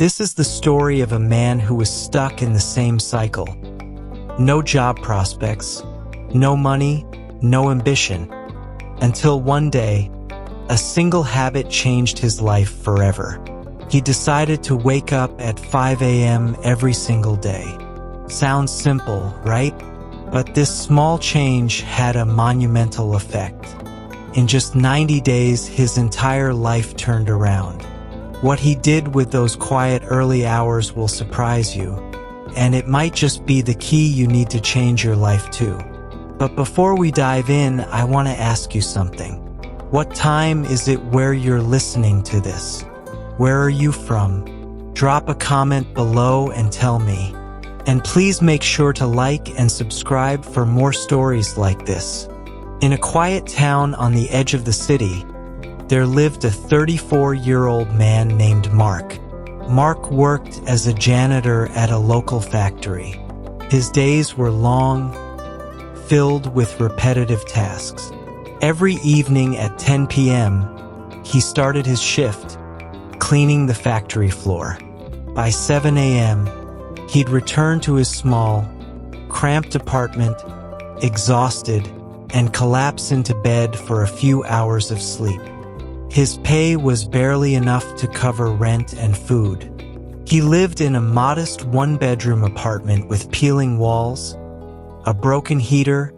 This is the story of a man who was stuck in the same cycle. No job prospects, no money, no ambition. Until one day, a single habit changed his life forever. He decided to wake up at 5 a.m. every single day. Sounds simple, right? But this small change had a monumental effect. In just 90 days, his entire life turned around. What he did with those quiet early hours will surprise you, and it might just be the key you need to change your life too. But before we dive in, I want to ask you something. What time is it where you're listening to this? Where are you from? Drop a comment below and tell me. And please make sure to like and subscribe for more stories like this. In a quiet town on the edge of the city, there lived a 34-year-old man named Mark. Mark worked as a janitor at a local factory. His days were long, filled with repetitive tasks. Every evening at 10 p.m., he started his shift, cleaning the factory floor. By 7 a.m., he'd return to his small, cramped apartment, exhausted, and collapse into bed for a few hours of sleep. His pay was barely enough to cover rent and food. He lived in a modest one-bedroom apartment with peeling walls, a broken heater,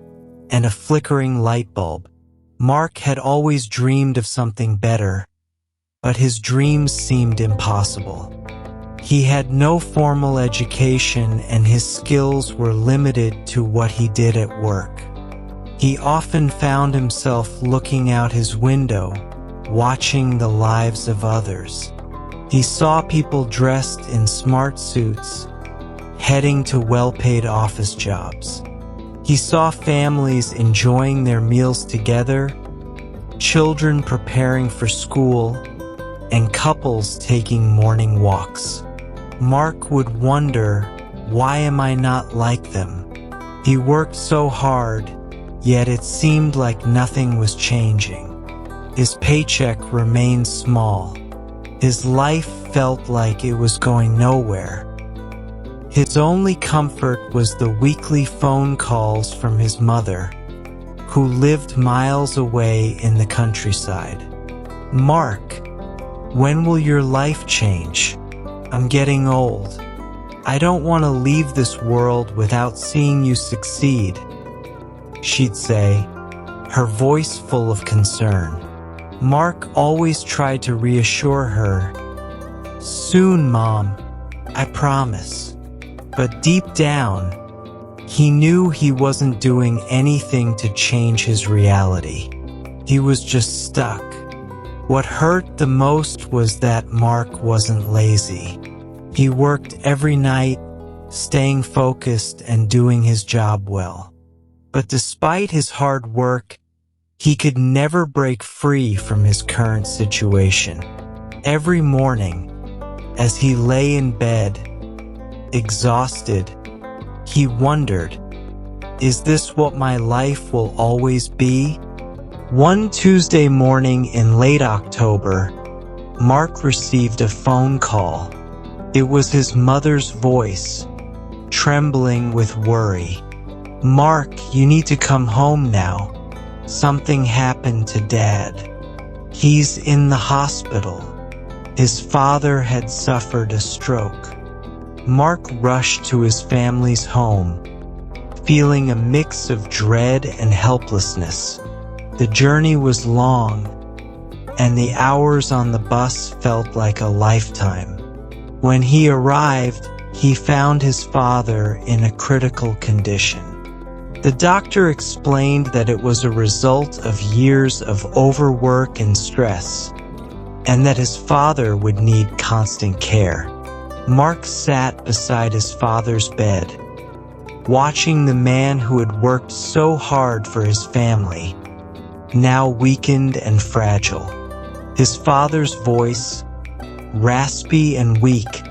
and a flickering light bulb. Mark had always dreamed of something better, but his dreams seemed impossible. He had no formal education, and his skills were limited to what he did at work. He often found himself looking out his window, watching the lives of others. He saw people dressed in smart suits, heading to well-paid office jobs. He saw families enjoying their meals together, children preparing for school, and couples taking morning walks. Mark would wonder, why am I not like them? He worked so hard, yet it seemed like nothing was changing. His paycheck remained small. His life felt like it was going nowhere. His only comfort was the weekly phone calls from his mother, who lived miles away in the countryside. Mark, when will your life change? I'm getting old. I don't want to leave this world without seeing you succeed, she'd say, her voice full of concern. Mark always tried to reassure her. Soon, Mom, I promise. But deep down, he knew he wasn't doing anything to change his reality. He was just stuck. What hurt the most was that Mark wasn't lazy. He worked every night, staying focused and doing his job well. But despite his hard work, he could never break free from his current situation. Every morning, as he lay in bed, exhausted, he wondered, is this what my life will always be? One Tuesday morning in late October, Mark received a phone call. It was his mother's voice, trembling with worry. Mark, you need to come home now. Something happened to Dad. He's in the hospital. His father had suffered a stroke. Mark rushed to his family's home, feeling a mix of dread and helplessness. The journey was long, and the hours on the bus felt like a lifetime. When he arrived, he found his father in a critical condition. The doctor explained that it was a result of years of overwork and stress, and that his father would need constant care. Mark sat beside his father's bed, watching the man who had worked so hard for his family, now weakened and fragile. His father's voice, raspy and weak,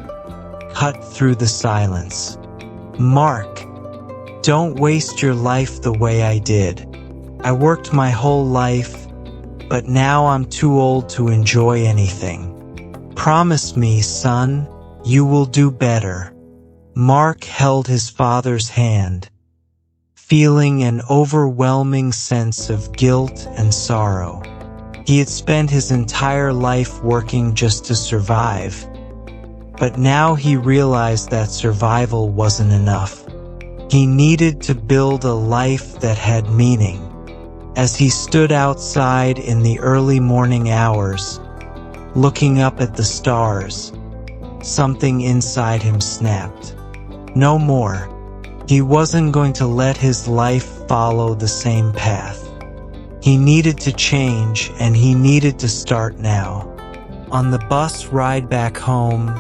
cut through the silence. Mark, don't waste your life the way I did. I worked my whole life, but now I'm too old to enjoy anything. Promise me, son, You will do better." Mark held his father's hand, feeling an overwhelming sense of guilt and sorrow. He had spent his entire life working just to survive, but now he realized that survival wasn't enough. He needed to build a life that had meaning. As he stood outside in the early morning hours, looking up at the stars, something inside him snapped. No more. He wasn't going to let his life follow the same path. He needed to change, and he needed to start now. On the bus ride back home,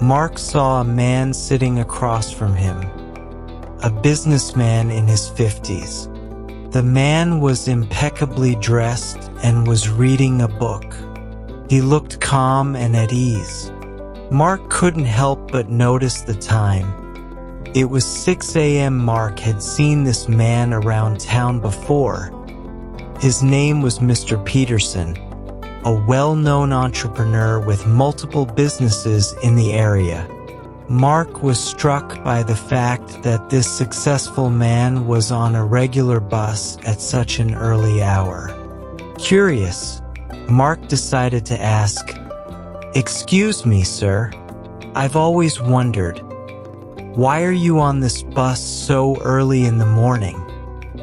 Mark saw a man sitting across from him, a businessman in his 50s. The man was impeccably dressed and was reading a book. He looked calm and at ease. Mark couldn't help but notice the time. It was 6 a.m. Mark had seen this man around town before. His name was Mr. Peterson, a well-known entrepreneur with multiple businesses in the area. Mark was struck by the fact that this successful man was on a regular bus at such an early hour. Curious, Mark decided to ask, "Excuse me, sir. I've always wondered, why are you on this bus so early in the morning?"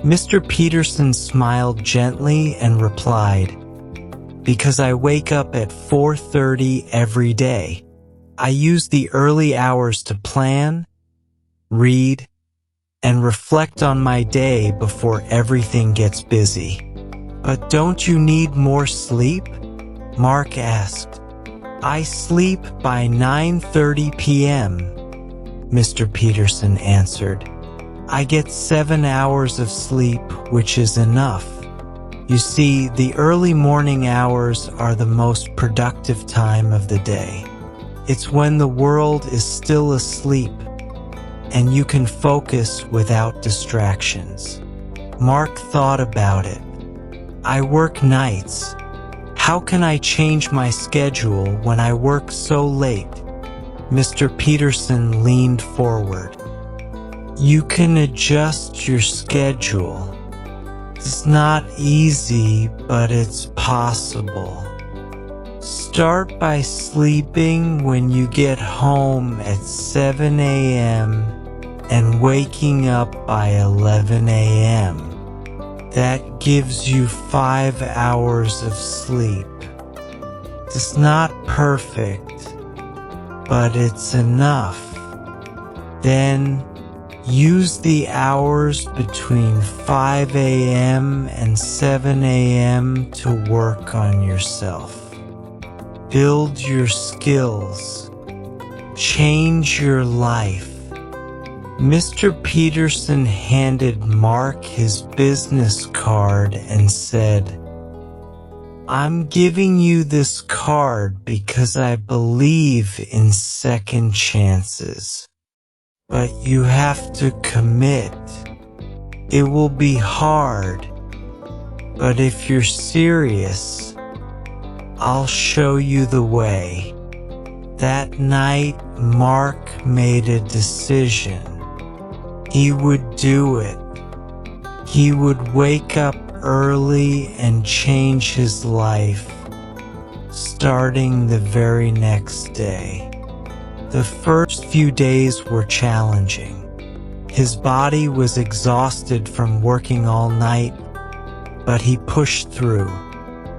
Mr. Peterson smiled gently and replied, "Because I wake up at 4:30 every day. I use the early hours to plan, read, and reflect on my day before everything gets busy." "But don't you need more sleep?" Mark asked. "I sleep by 9:30 p.m., Mr. Peterson answered. "I get 7 hours of sleep, which is enough. You see, the early morning hours are the most productive time of the day. It's when the world is still asleep, and you can focus without distractions." Mark thought about it. "I work nights. How can I change my schedule when I work so late?" Mr. Peterson leaned forward. "You can adjust your schedule. It's not easy, but it's possible. Start by sleeping when you get home at 7 a.m. and waking up by 11 a.m. That gives you 5 hours of sleep. It's not perfect, but it's enough. Then use the hours between 5 a.m. and 7 a.m. to work on yourself. Build your skills. Change your life." Mr. Peterson handed Mark his business card and said, "I'm giving you this card because I believe in second chances. But you have to commit. It will be hard, but if you're serious, I'll show you the way." That night, Mark made a decision. He would do it. He would wake up early and change his life, starting the very next day. The first few days were challenging. His body was exhausted from working all night, but he pushed through.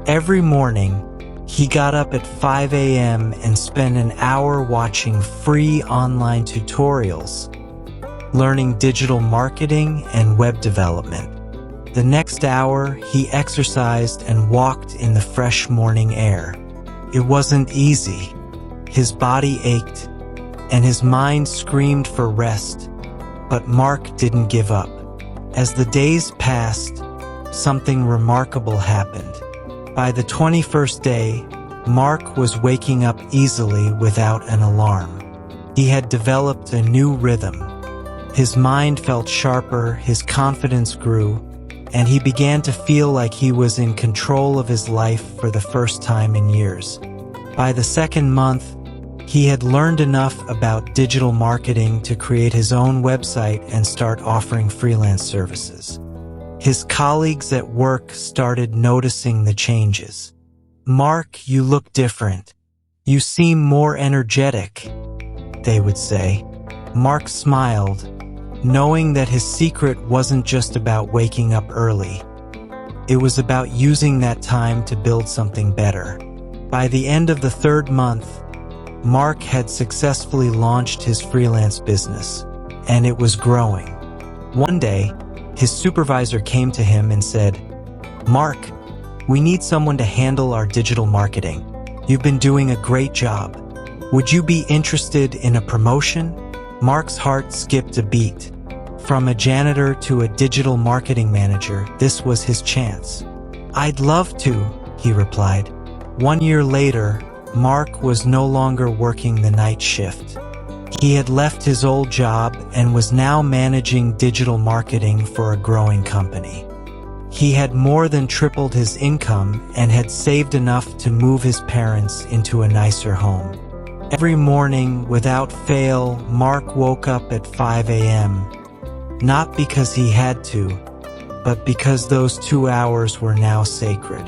Every morning, he got up at 5 a.m. and spent an hour watching free online tutorials, learning digital marketing and web development. The next hour, he exercised and walked in the fresh morning air. It wasn't easy. His body ached, and his mind screamed for rest, but Mark didn't give up. As the days passed, something remarkable happened. By the 21st day, Mark was waking up easily without an alarm. He had developed a new rhythm. His mind felt sharper, his confidence grew, and he began to feel like he was in control of his life for the first time in years. By the second month, He had learned enough about digital marketing to create his own website and start offering freelance services. His colleagues at work started noticing the changes. "Mark, you look different. You seem more energetic," they would say. Mark smiled, knowing that his secret wasn't just about waking up early. It was about using that time to build something better. By the end of the third month, Mark had successfully launched his freelance business, and it was growing. One day, his supervisor came to him and said, "Mark, we need someone to handle our digital marketing. You've been doing a great job. Would you be interested in a promotion?" Mark's heart skipped a beat. From a janitor to a digital marketing manager, this was his chance. "I'd love to," he replied. 1 year later, Mark was no longer working the night shift. He had left his old job and was now managing digital marketing for a growing company. He had more than tripled his income and had saved enough to move his parents into a nicer home. Every morning, without fail, Mark woke up at 5 a.m., not because he had to, but because those 2 hours were now sacred.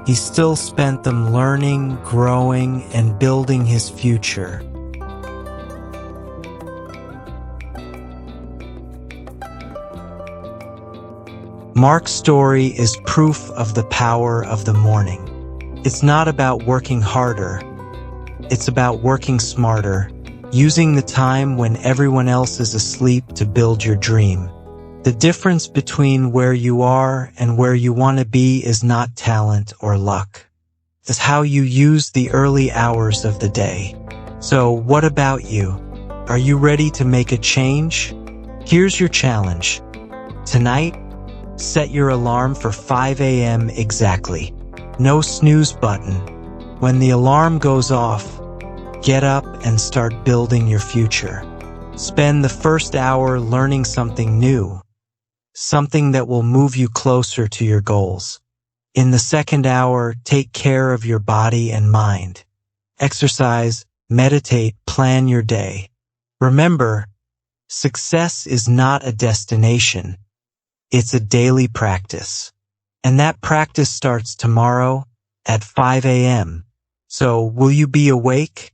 He still spent them learning, growing, and building his future. Mark's story is proof of the power of the morning. It's not about working harder. It's about working smarter, using the time when everyone else is asleep to build your dream. The difference between where you are and where you want to be is not talent or luck. It's how you use the early hours of the day. So, what about you? Are you ready to make a change? Here's your challenge. Tonight, set your alarm for 5 a.m. exactly. No snooze button. When the alarm goes off, get up and start building your future. Spend the first hour learning something new, something that will move you closer to your goals. In the second hour, take care of your body and mind. Exercise, meditate, plan your day. Remember, success is not a destination. It's a daily practice. And that practice starts tomorrow at 5 a.m. So, will you be awake?